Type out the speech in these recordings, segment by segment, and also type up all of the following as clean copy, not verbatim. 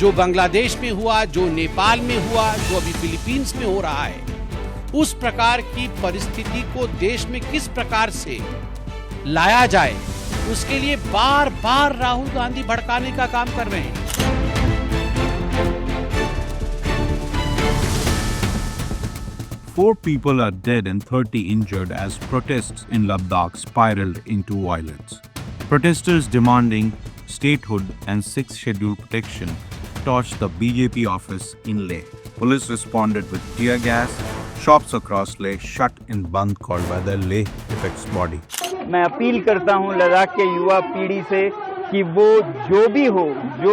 जो बांग्लादेश में हुआ, जो नेपाल में हुआ, जो अभी फिलीपींस में हो रहा है, उस प्रकार की परिस्थिति को देश में किस प्रकार से लाया जाए, उसके लिए बार बार राहुल गांधी भड़काने का काम कर रहे हैं। Four people are dead and 30 injured as protests in Ladakh spiraled into violence. Protesters demanding statehood and sixth schedule protection torched the BJP office in Leh. Police responded with tear gas. Shops across Leh shut in band called by the Leh Apex body. मैं appeal करता हूं लद्दाख के युवा पीढ़ी से कि वो जो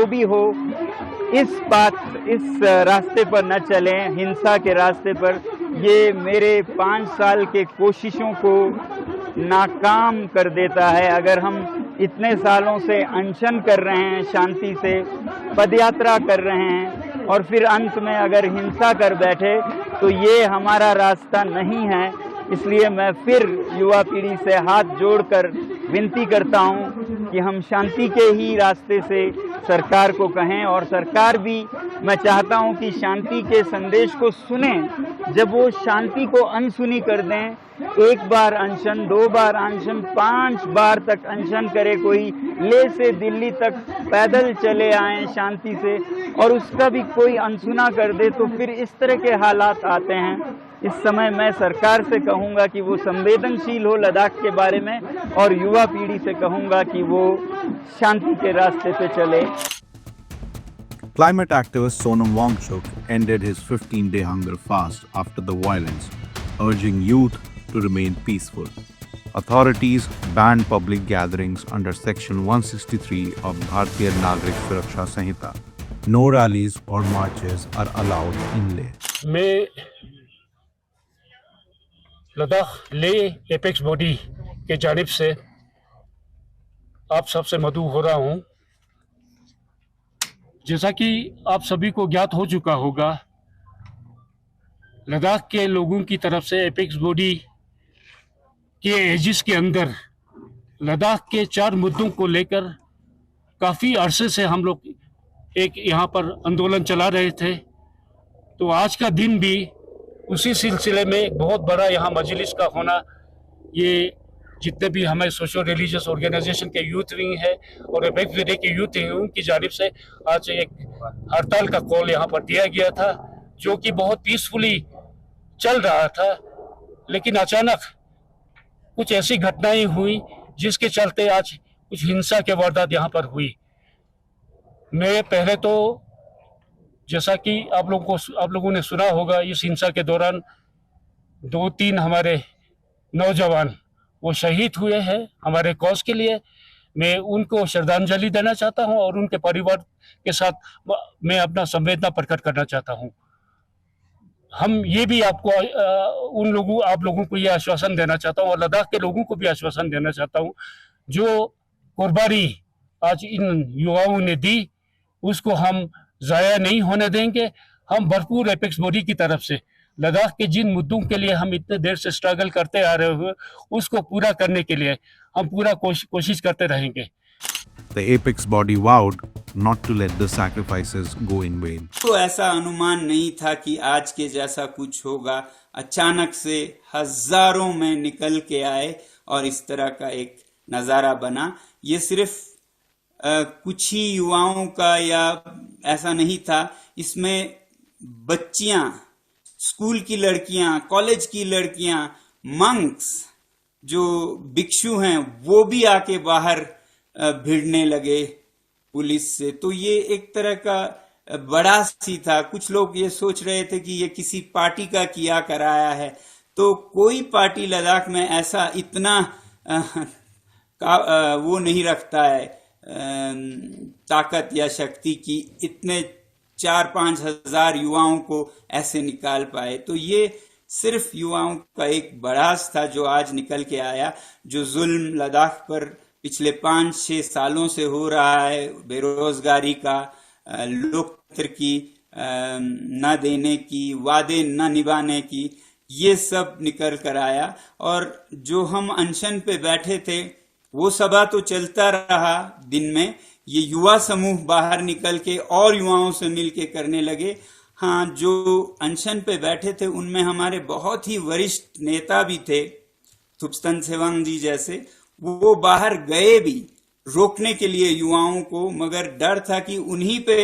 भी हो इस रास्ते पर न चलें, हिंसा के रास्ते पर। ये मेरे 5 साल के कोशिशों को नाकाम कर देता है। अगर हम इतने सालों से अनशन कर रहे हैं, शांति से पदयात्रा कर रहे हैं और फिर अंत में अगर हिंसा कर बैठे तो ये हमारा रास्ता नहीं है। इसलिए मैं फिर युवा पीढ़ी से हाथ जोड़कर विनती करता हूं कि हम शांति के ही रास्ते से सरकार को कहें, और सरकार भी मैं चाहता हूं कि शांति के संदेश को सुने। जब वो शांति को अनसुनी कर दें, 1 बार अनशन, 2 बार अनशन, 5 बार तक अनशन करे, कोई लेह से दिल्ली तक पैदल चले आए शांति से और उसका भी कोई अनसुना कर दे, तो फिर इस तरह के हालात आते हैं। इस समय मैं सरकार से कहूंगा कि वो संवेदनशील हो लद्दाख के बारे में, और युवा पीढ़ी से कहूंगा कि वो शांति के रास्ते पे चले। Climate activist Sonam Wangchuk ended his 15-day hunger fast after the violence, urging youth to remain peaceful. Authorities banned public gatherings under Section 163 of Bharatiya Nagrik Suraksha Sanhita. No rallies or marches are allowed in Leh. मैं Ladakh Leh apex body के जानिब से आप सबसे मदऊ हो रहा हूँ। जैसा कि आप सभी को ज्ञात हो चुका होगा, लद्दाख के लोगों की तरफ से एपेक्स बॉडी के एजिस के अंदर लद्दाख के 4 मुद्दों को लेकर काफ़ी अरसे से हम लोग एक यहाँ पर आंदोलन चला रहे थे। तो आज का दिन भी उसी सिलसिले में एक बहुत बड़ा यहाँ मजलिस का होना, ये जितने भी हमें सोशल रिलीजियस ऑर्गेनाइजेशन के यूथ विंग है और एपेक्स बॉडी के यूथ विंग की जानिब से आज एक हड़ताल का कॉल यहाँ पर दिया गया था, जो कि बहुत पीसफुली चल रहा था। लेकिन अचानक कुछ ऐसी घटनाएं हुई जिसके चलते आज कुछ हिंसा के वारदात यहाँ पर हुई। मैं पहले तो जैसा कि आप लोगों ने सुना होगा, इस हिंसा के दौरान 2-3 हमारे नौजवान वो शहीद हुए हैं हमारे कॉज के लिए। मैं उनको श्रद्धांजलि देना चाहता हूं और उनके परिवार के साथ मैं अपना संवेदना प्रकट करना चाहता हूं। हम ये भी आप लोगों को ये आश्वासन देना चाहता हूं और लद्दाख के लोगों को भी आश्वासन देना चाहता हूं, जो कुर्बानी आज इन युवाओं ने दी उसको हम ज़ाया नहीं होने देंगे। हम भरपूर एपेक्स बॉडी की तरफ से लद्दाख के जिन मुद्दों के लिए हम इतने देर से स्ट्रगल करते आ रहे हैं उसको पूरा करने के लिए हम पूरा कोशिश करते रहेंगे। The apex body vowed not to let the sacrifices go in vain. तो ऐसा अनुमान नहीं था कि आज के जैसा कुछ होगा। अचानक से हजारों में निकल के आए और इस तरह का एक नज़ारा बना। ये सिर्फ कुछ ही युवाओं का या ऐसा नहीं था, इसमें बच्चियां, स्कूल की लड़कियां, कॉलेज की लड़कियां, मंक्स जो भिक्षु हैं वो भी आके बाहर भिड़ने लगे पुलिस से। तो ये एक तरह का बड़ा सी था। कुछ लोग ये सोच रहे थे कि ये किसी पार्टी का किया कराया है, तो कोई पार्टी लद्दाख में ऐसा इतना वो नहीं रखता है ताकत या शक्ति की इतने 4-5 हजार युवाओं को ऐसे निकाल पाए। तो ये सिर्फ युवाओं का एक बड़ास था जो आज निकल के आया। जो जुल्म लद्दाख पर पिछले 5-6 सालों से हो रहा है, बेरोजगारी का, लोकतंत्र की न देने की, वादे न निभाने की, ये सब निकल कर आया। और जो हम अनशन पे बैठे थे वो सभा तो चलता रहा दिन में, ये युवा समूह बाहर निकल के और युवाओं से मिल के करने लगे। हाँ, जो अनशन पे बैठे थे उनमें हमारे बहुत ही वरिष्ठ नेता भी थे, थुप्स्तन सेवांग जी जैसे, वो बाहर गए भी रोकने के लिए युवाओं को, मगर डर था कि उन्हीं पे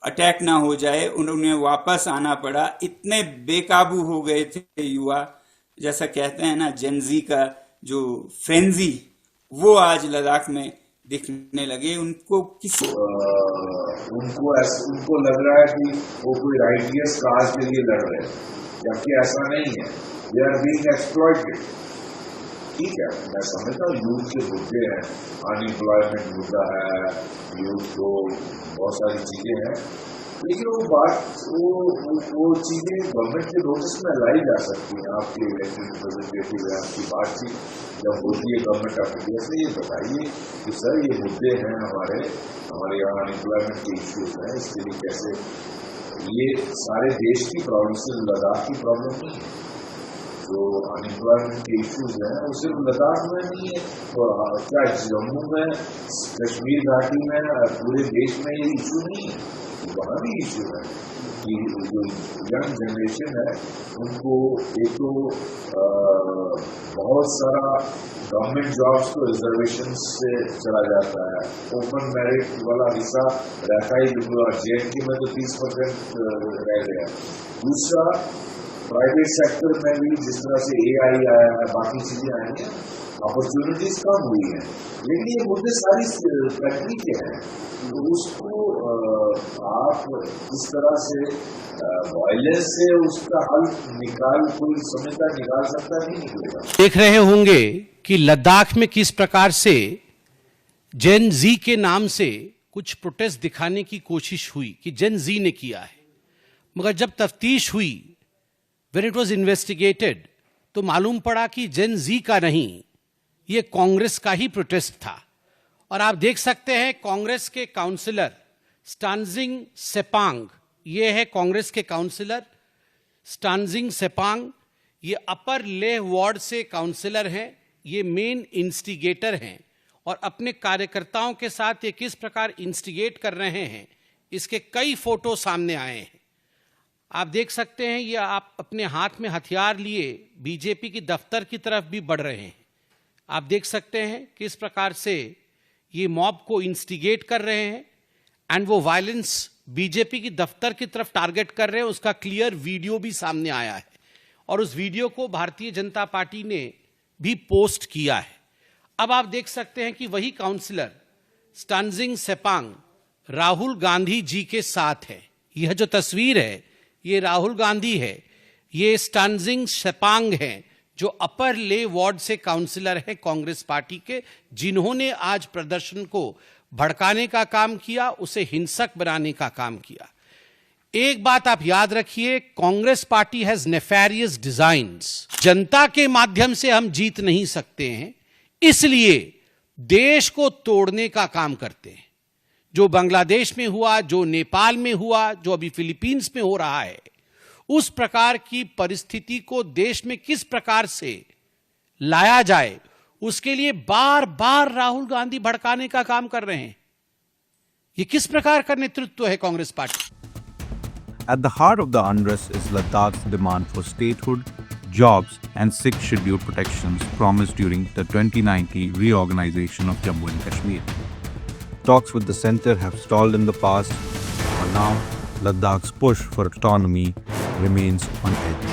अटैक ना हो जाए, उन्हें वापस आना पड़ा। इतने बेकाबू हो गए थे युवा, जैसा कहते हैं ना जेनजी का जो फ्रेंजी, वो आज लद्दाख में दिखने लगे। उनको लग रहा है कि वो कोई राइटियस काज के लिए लड़ रहे हैं, जबकि ऐसा नहीं है। They are being exploited. ठीक है, मैं समझता हूँ यूथ के मुद्दे हैं, अनएम्प्लॉयमेंट मुद्दा है, यूथ को बहुत सारी चीजें हैं, लेकिन वो चीजें गवर्नमेंट के नोटिस में लाई जा सकती हैं। आपके इलेक्टेड रिप्रेजेंटेटिव है, आपकी बातचीत जब होती है गवर्नमेंट ऑफ इंडिया से, ये बताइए कि सर ये मुद्दे हैं हमारे यहाँ अनएम्प्लॉयमेंट के इश्यूज हैं, इसके लिए कैसे, ये सारे देश की प्रॉब्लम, सिर्फ लद्दाख की प्रॉब्लम नहीं है। जो अनएम्प्लॉयमेंट के इश्यूज हैं वो सिर्फ लद्दाख में नहीं है, और क्या जम्मू में, कश्मीर घाटी में, पूरे देश में ये इशू नहीं है, वहाँ भी इशू है कि जो यंग जनरेशन है उनको एक तो बहुत सारा गवर्नमेंट जॉब्स तो रिजर्वेशन से चला जाता है, ओपन मेरिट वाला हिस्सा रहता ही बिल्कुल, JNK में तो 30% रह गया। दूसरा, प्राइवेट सेक्टर में भी जिस तरह से AI आया है, बाकी चीजें आई हैं, अपॉर्चुनिटीज कम हुई हैं, लेकिन ये मुद्दे सारी फैक्ट्री के हैं, तो उसको आप इस तरह से वायलेंस से उसका हल कोई समझता निकाल सकता नहीं निकलेगा। देख रहे होंगे कि लद्दाख में किस प्रकार से जेन जी के नाम से कुछ प्रोटेस्ट दिखाने की कोशिश हुई कि जेन जी ने किया है, मगर जब तफ्तीश हुई, व्हेन इट वाज इन्वेस्टिगेटेड, तो मालूम पड़ा कि जेन जी का नहीं, ये कांग्रेस का ही प्रोटेस्ट था। और आप देख सकते हैं कांग्रेस के काउंसलर स्टानजिंग सेपांग, ये है कांग्रेस के काउंसलर स्टानजिंग सेपांग, ये अपर लेह वार्ड से काउंसलर हैं, ये मेन इंस्टिगेटर हैं, और अपने कार्यकर्ताओं के साथ ये किस प्रकार इंस्टिगेट कर रहे हैं, इसके कई फोटो सामने आए हैं। आप देख सकते हैं ये आप अपने हाथ में हथियार लिए बीजेपी की दफ्तर की तरफ भी बढ़ रहे हैं। आप देख सकते हैं किस प्रकार से ये मॉब को इंस्टिगेट कर रहे हैं, एंड वो वायलेंस बीजेपी की दफ्तर की तरफ टारगेट कर रहे हैं। उसका क्लियर वीडियो भी सामने आया है, और उस वीडियो को भारतीय जनता पार्टी ने भी पोस्ट किया है। अब आप देख सकते हैं कि वही काउंसलर स्टानजिंग सेपांग राहुल गांधी जी के साथ है। यह जो तस्वीर है ये राहुल गांधी है, ये स्टानजिंग सेपांग हैं जो अपर ले वार्ड से काउंसलर हैं कांग्रेस पार्टी के, जिन्होंने आज प्रदर्शन को भड़काने का काम किया, उसे हिंसक बनाने का काम किया। एक बात आप याद रखिए, Congress party has nefarious designs. जनता के माध्यम से हम जीत नहीं सकते हैं, इसलिए देश को तोड़ने का काम करते हैं। जो बांग्लादेश में हुआ, जो नेपाल में हुआ, जो अभी फिलीपींस में हो रहा है, उस प्रकार की परिस्थिति को देश में किस प्रकार से लाया जाए, उसके लिए बार बार राहुल गांधी भड़काने का काम कर रहे हैं। ये किस प्रकार का नेतृत्व है Congress party? At the heart of the unrest is Ladakh's demand for statehood, jobs, and 6 scheduled protections promised during the 2090 reorganization of Jammu and Kashmir. Talks with the center have stalled in the past, but now Ladakh's push for autonomy remains on edge.